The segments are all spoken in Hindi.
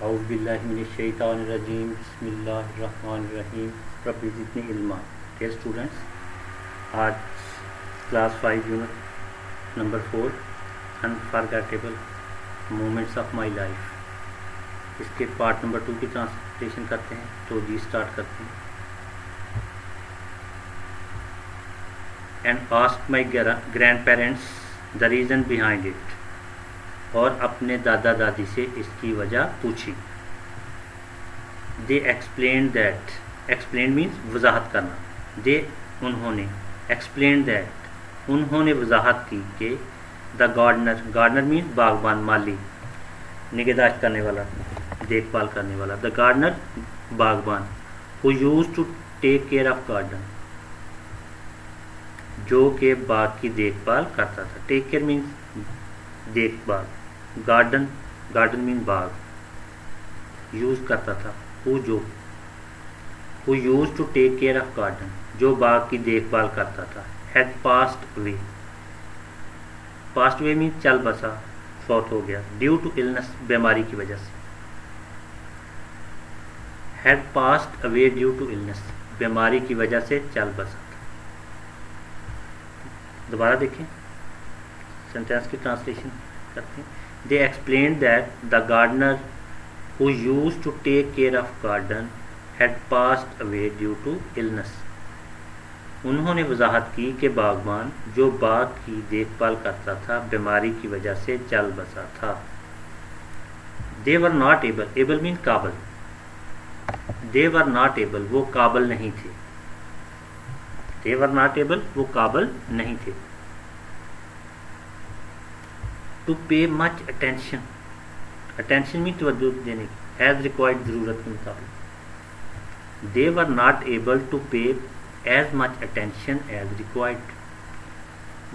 औज़ु बिल्लाहि मिनश शैतानिर रजीम बिस्मिल्लाहिर्रहमानिर रहीम रब्बि ज़िदनी इल्मा। डियर स्टूडेंट्स, आज class 5 unit number 4 unforgettable moments of my life, इसके पार्ट नंबर 2 की ट्रांसलेशन करते हैं। तो जी स्टार्ट करते हैं। And asked my grand parents the reason behind it, और अपने दादा दादी से इसकी वजह पूछी। They explain that, explain means वजाहत करना। दे उन्होंने, एक्सप्लेन दैट उन्होंने वजाहत की कि द गार्डनर, गार्डनर मीन्स बागबान, माली, निगहदाश्त करने वाला, देखभाल करने वाला। द गार्डनर बागबान, who used to take care of garden, जो के बाग की देखभाल करता था। टेक केयर मीन्स देखभाल, गार्डन, गार्डन मीन बाग, यूज करता था। हु जो, who use to take care of garden, जो बाग की देखभाल करता था। Had passed away, past away mean चल बसा, फौत हो गया। ड्यू टू इलनेस, बीमारी की वजह से। Had passed away due to illness, बीमारी की वजह से चल बसा था। दोबारा देखें, सेंटेंस की ट्रांसलेशन करते हैं। They explained that the gardener who used to take care of garden had passed away due to illness. उन्होंने वजाहत की कि बागबान जो बाग की देखभाल करता था बीमारी की वजह से चल बसा था। They were not able, able mean काबल, they were not able, वो काबल नहीं थे। They were not able, वो काबल नहीं थे। टू पे मच अटेंशन, अटेंशन में तवज्जो देने की, एज रिक्वायर्ड, ज़रूरत के मुताबिक। They were not able to pay as much attention as required,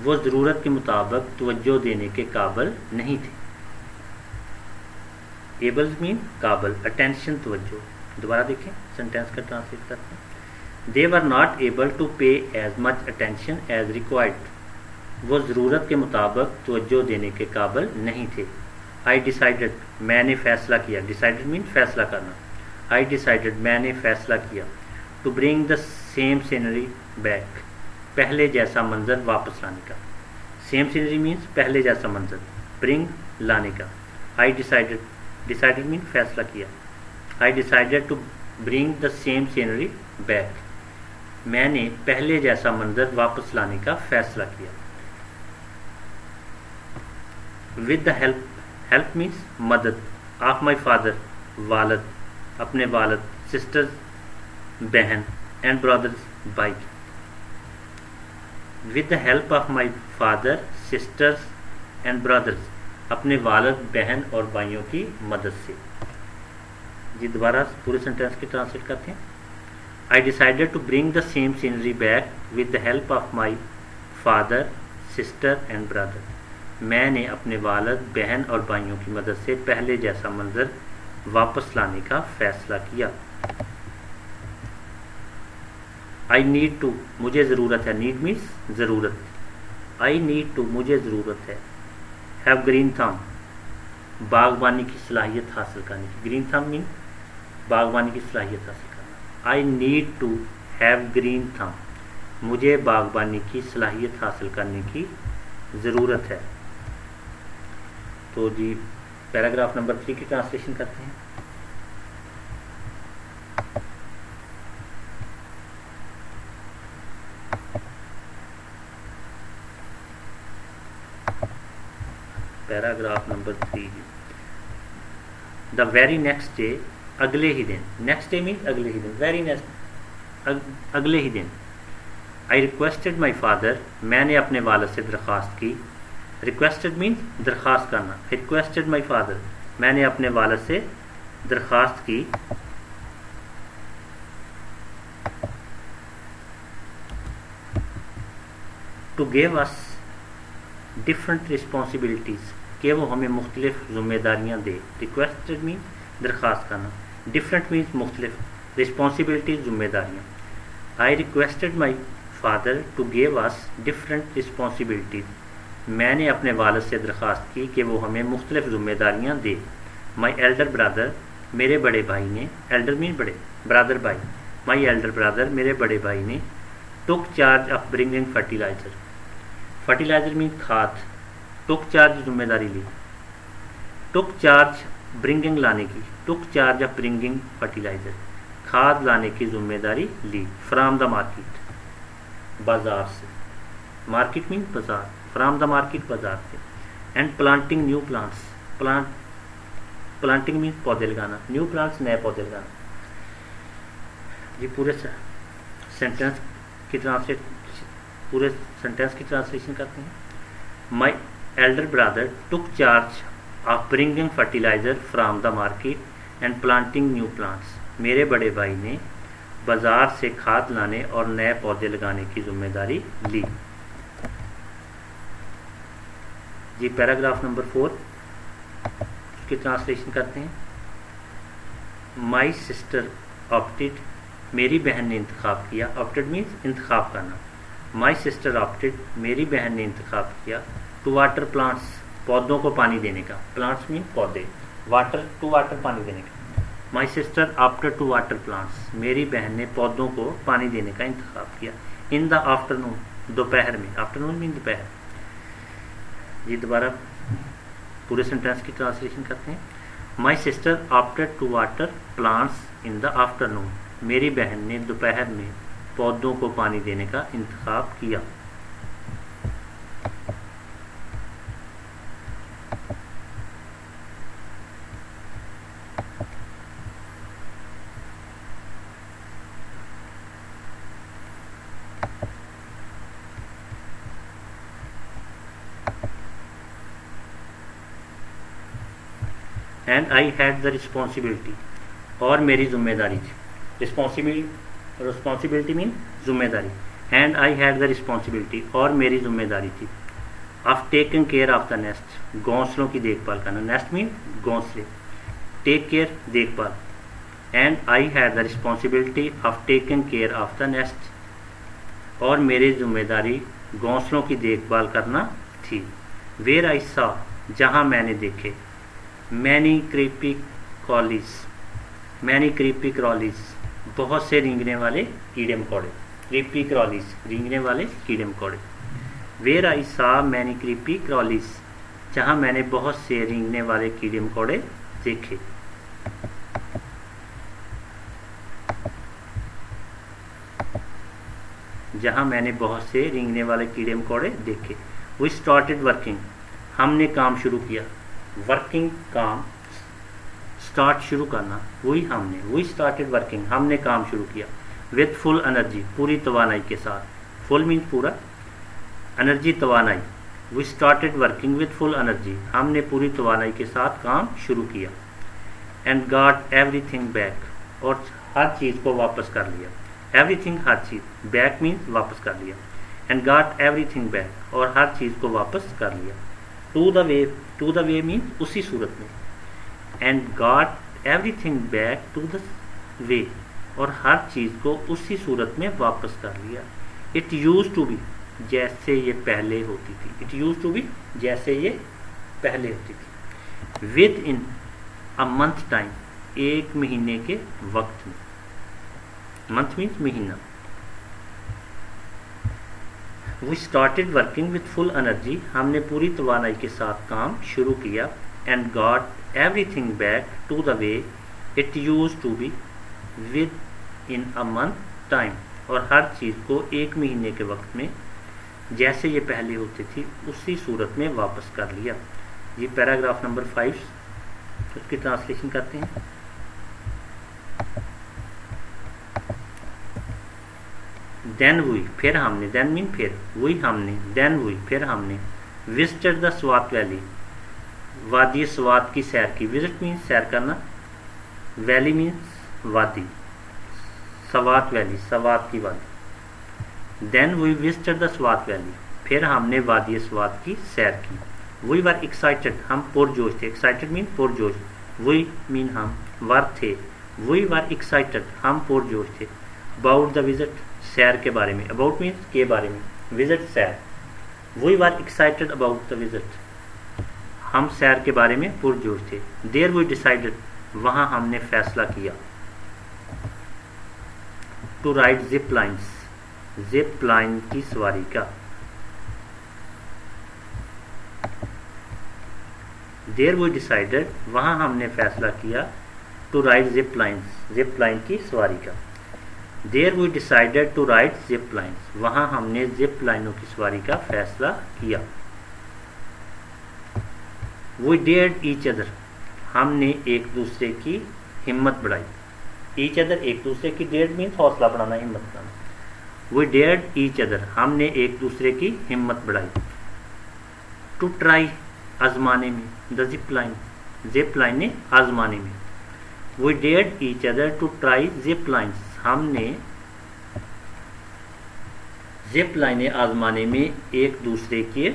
वो ज़रूरत के मुताबिक तवज्जो देने के काबिल नहीं थे। एबल मीन काबिल, अटेंशन तवज्जो। दोबारा देखें, सेंटेंस का ट्रांसलेट करते हैं। They were not able to pay as much attention as required, वो ज़रूरत के मुताबिक तवज्जो देने के काबिल नहीं थे। आई डिसाइडेड, मैंने फ़ैसला किया। डिसाइडेड मीन फैसला करना। आई डिसाइडेड, मैंने फ़ैसला किया। To bring the same scenery back, पहले जैसा मंजर वापस लाने का। सेम सीनरी मीन्स पहले जैसा मंजर, ब्रिंग लाने का। आई डिसाइडेड, डिसाइडेड मीन फैसला किया। I decided to bring the same scenery back, मैंने पहले जैसा मंजर वापस लाने का फ़ैसला किया। With the help, help means मदद, ऑफ माई फादर, वालद, अपने वालद, सिस्टर्स, बहन, एंड ब्रदर्स, भाई। With the help of my father, sisters and brothers, अपने वालद, बहन और भाइयों की मदद से। जी दोबारा पूरे सेंटेंस की ट्रांसलेट करते हैं। I decided to bring the same scenery back with the help of my father, sister and brother, मैंने अपने वालद, बहन और भाइयों की मदद से पहले जैसा मंजर वापस लाने का फैसला किया। आई नीड टू, मुझे ज़रूरत है। नीड मीन्स ज़रूरत। आई नीड टू, मुझे ज़रूरत है। हैव ग्रीन थंब, बागबानी की सलाहियत हासिल करने की। ग्रीन थंब मीन बागबानी की सलाहियत हासिल करना। I need to have green thumb, मुझे बागबानी की सलाहियत हासिल करने की ज़रूरत है। तो जी पैराग्राफ नंबर 3 की ट्रांसलेशन करते हैं। Paragraph number 3, the very next day, अगले ही दिन। नेक्स्ट डे मीन्स अगले ही दिन, वेरी नेक्स्ट, अगले ही दिन। आई रिक्वेस्टेड माई फादर, मैंने अपने वालिद से दरख्वास्त की। रिक्वेस्टेड मीन्स दरख्वास्त करना। रिक्वेस्टेड माई फादर, मैंने अपने वालिद से दरख्वास्त की। To give us different responsibilities, कि वो हमें मुख्तलिफ ज़िम्मेदारियाँ दे। रिक्वेस्टेड मीन्स दरख्वास्त करना, डिफरेंट मीन्स मुख्तलिफ, रिस्पॉन्सिबिलिटीज़ ज़िम्मेदारियाँ। I requested my father to give us different responsibilities, मैंने अपने वालिद से दरख्वास्त की कि वो हमें मुख्तलिफ ज़िम्मेदारियाँ दे। माई एल्डर ब्रदर मेरे बड़े भाई ने, एल्डर मीन बड़े, ब्रदर भाई, माई एल्डर ब्रदर, मेरे बड़े भाई ने टुक charge of bringing fertiliser, fertiliser mean खाद, टुक चार्ज जिम्मेदारी ली, टुक चार्ज ब्रिंगिंग लाने की, टुक चार्ज ऑफ ब्रिंगिंग फर्टिलाइज़र खाद लाने की जिम्मेदारी ली, फ्राम द मार्केट बाज़ार से, मार्केट मीन बाज़ार, फ्राम द मार्केट बाज़ार से, and planting new plants, planting mean पौधे लगाना, न्यू प्लांट्स नए पौधे लगाना। ये पूरे सेंटेंस की ट्रांसलेशन करते हैं। My elder brother took charge of bringing fertiliser from the market and planting new plants, मेरे बड़े भाई ने बाज़ार से खाद लाने और नए पौधे लगाने की जिम्मेदारी ली। जी पैराग्राफ नंबर 4 की ट्रांसलेशन करते हैं। माई सिस्टर ऑप्टेड, मेरी बहन ने इंतखाब किया, ऑप्टेड मीन्स इंतखाब करना, माई सिस्टर ऑप्टेड, मेरी बहन ने इंतखाब किया, टू वाटर प्लांट्स, पौधों को पानी देने का, प्लांट्स मीन पौधे, वाटर टू वाटर पानी देने का, my sister opted to water plants, मेरी बहन ने पौधों को पानी देने का इंतखाब किया, इन द आफ्टरनून, दोपहर में, आफ्टरनून मीन दोपहर। ये दोबारा पूरे सेंटेंस की ट्रांसलेशन करते हैं। My sister opted to water plants in the afternoon, मेरी बहन ने दोपहर में पौधों को पानी देने का इंतखाब किया। And I had the responsibility, और मेरी जिम्मेदारी थी, रिस्पॉन्सिबिलिटी मीन जिम्मेदारी, and I had the responsibility, और मेरी जिम्मेदारी थी, of taking care of the nest, घोंसलों की देखभाल करना, नेस्ट मीन घोंसले, टेक केयर देखभाल, and I had the responsibility of taking care of the nest, और मेरी जिम्मेदारी घोंसलों की देखभाल करना थी। वेयर आई सॉ, जहाँ मैंने देखे, मैनी क्रीपी क्रॉलीज, बहुत से रेंगने वाले कीड़े मकोड़े, क्रीपी क्रॉलीज रेंगने वाले कीड़े मकोड़े। वेयर आई सा मैनी क्रीपी क्रॉलीज, जहाँ मैंने बहुत से रेंगने वाले कीड़े मकोड़े देखे। जहाँ मैंने बहुत से रेंगने वाले कीड़े मकोड़े देखे। वी स्टार्टेड वर्किंग, हमने काम शुरू किया, वर्किंग काम, स्टार्ट शुरू करना, वी स्टार्टेड वर्किंग, हमने काम शुरू किया, विद फुल एनर्जी, पूरी तवानाई के साथ, फुल मीन पूरा, एनर्जी तवानाई, we started working with full energy, हमने पूरी तवानाई के साथ काम शुरू किया, एंड गॉट एवरीथिंग बैक, और हर चीज़ को वापस कर लिया, एवरीथिंग हर चीज़, बैक मीन्स वापस कर लिया, एंड गॉट एवरीथिंग बैक, और हर चीज़ को वापस कर लिया, टू द वे मीन्स उसी सूरत में, and got everything back to the way, और हर चीज़ को उसी सूरत में वापस कर लिया। इट यूज टू बी, जैसे ये पहले होती थी, इट यूज टू बी, जैसे ये पहले होती थी, within a month time, एक महीने के वक्त में, मंथ मीन्स महीना। We started working with full energy, हमने पूरी तवानाई के साथ काम शुरू किया, and got everything back to the way it used to be within a month time, और हर चीज़ को एक महीने के वक्त में जैसे ये पहले होती थी उसी सूरत में वापस कर लिया। ये पैराग्राफ नंबर 5, उसकी ट्रांसलेशन करते हैं। देन हुई, फिर हमने, देन मीन फिर, हुई हमने, देन हुई, फिर हमने, विजिटेड द स्वात वैली, वादी स्वात की सैर की, विजिट मीन्स सैर करना, वैली मीन्स वादी, स्वात वैली, स्वात की वादी। Then we visited the Swat valley, फिर हमने वादी स्वात की सैर की। वी वर एक्साइटेड, हम पुरजोश थे, एक्साइटेड मीन पुरजोश, वी मीन हम, वर थे, वी वर एक्साइटेड, हम पुरजोश थे, अबाउट द विजिट, सैर के बारे में, अबाउट मीन्स के बारे में, विजिट सैर, we were excited about the visit, हम सैर के बारे में पुरजोश थे। देयर वी डिसाइडेड, वहाँ हमने फैसला किया। To ride zip lines, zip line की सवारी का। देयर वी डिसाइडेड, वहाँ हमने फैसला किया। To ride zip lines, zip line की सवारी का। There we decided to ride zip lines, वहाँ हमने जिप लाइनों की सवारी का फैसला किया। वी डेयर्ड ईच अदर, हमने एक दूसरे की हिम्मत बढ़ाई। ईच अदर एक दूसरे की, डेयर्ड मीन्स हौसला बढ़ाना, हिम्मत बढ़ाना। वी डेयर्ड ईच अदर, हमने एक दूसरे की हिम्मत बढ़ाई। टू ट्राई, आजमाने में। The zip line, zip line ने आजमाने में। We dared each other to try zip lines, हमने जिप लाइनें आजमाने में एक दूसरे के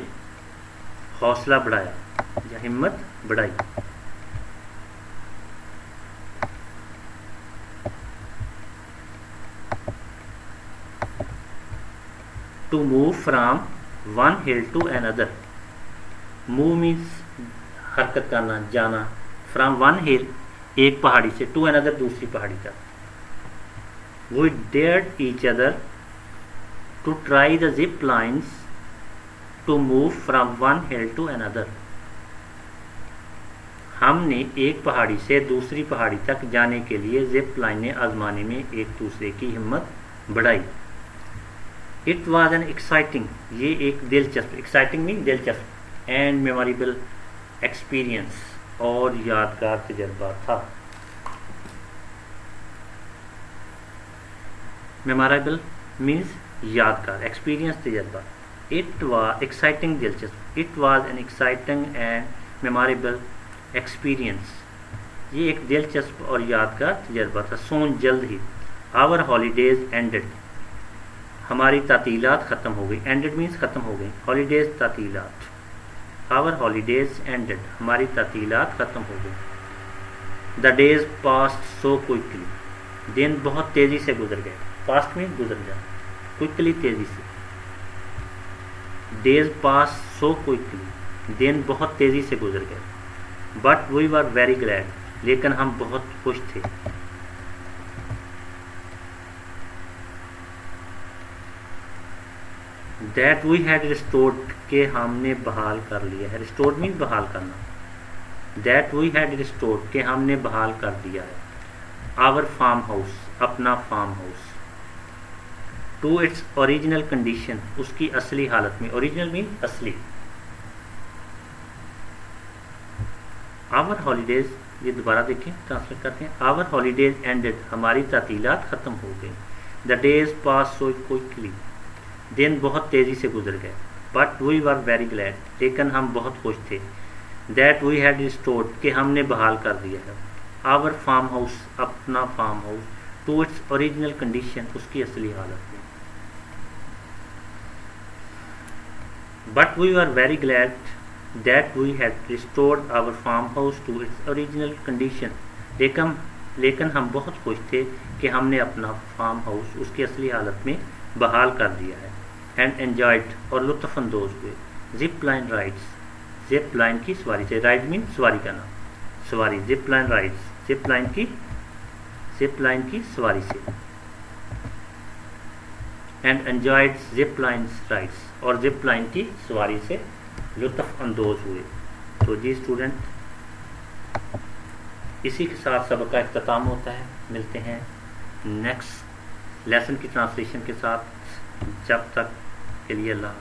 हौसला बढ़ाया या हिम्मत बढ़ाई। To move from one hill to another, move means हरकत करना, जाना। फ्रॉम वन हिल, एक पहाड़ी से, टू अनदर, दूसरी पहाड़ी तक। We dared each other to try the zip lines to move from one hill to another, हमने एक पहाड़ी से दूसरी पहाड़ी तक जाने के लिए जिप लाइनें आजमाने में एक दूसरे की हिम्मत बढ़ाई। इट वॉज एन एक्साइटिंग, ये एक दिलचस्प, एक्साइटिंग मीन दिलचस्प, एंड मेमोरेबल एक्सपीरियंस, और यादगार तजर्बा था। मेमोरेबल मीन्स यादगार, एक्सपीरियंस तजर्बा। इट वॉज एक्साइटिंग, दिलचस्प। It was an exciting and memorable experience, ये एक दिलचस्प और यादगार तजर्बा था। सोन, जल्द ही। आवर हॉलीडेज एंडेड, हमारी तातीलात ख़त्म हो गई। एंडेड मीन्स ख़त्म हो गई, हॉलीडेज तातीलात। आवर हॉलीडेज एंडेड, हमारी तातीलात ख़त्म हो गई। The days past so quickly, दिन बहुत तेज़ी से गुजर गए। पास्ट मीन्स गुजर गया, क्विकली तेज़ी से। डेज पास सो क्विकली, दिन बहुत तेज़ी से गुजर गए। But we were very glad, लेकिन हम बहुत खुश थे। दैट वी हैड रिस्टोर्ड, के हमने बहाल कर लिया है। रिस्टोर्ड मीन्स बहाल करना। दैट वी हैड रिस्टोर्ड, के हमने बहाल कर दिया है। आवर फार्म हाउस, अपना farm house. To its original condition, उसकी असली हालत में। ओरिजिनल मीन असली। आवर हॉलीडेज, ये दोबारा देखें, ट्रांसलेट करते हैं। आवर हॉलीडेज एंडेड, हमारी तातीलात ख़त्म हो गई। The days pass so quickly, दिन बहुत तेज़ी से गुजर गए। But we were very glad, लेकिन हम बहुत खुश थे। दैट वी हैड रिस्टोर्ड, के हमने बहाल कर दिया है। आवर फार्म हाउस, अपना farm house. To its original condition, उसकी असली हालत में। But we were very glad that we had restored our farm house to its original condition, लेकिन हम बहुत खुश थे कि हमने अपना फार्म हाउस उसकी असली हालत में बहाल कर दिया है। एंड एन्जॉयड, और लुत्फ़अंदोज़ हुए। Zip line rides, zip line की सवारी से। राइड मीन सवारी का नाम, सवारी। Zip line rides, zip line की सवारी से। And enjoyed zip line rides, और जिप लाइन की सवारी से लुत्फ़ अंदोज़ हुए। तो जी स्टूडेंट, इसी के साथ सबक का इख्तिताम होता है। मिलते हैं नेक्स्ट लेसन की ट्रांसलेशन के साथ। जब तक के लिए अल्लाह।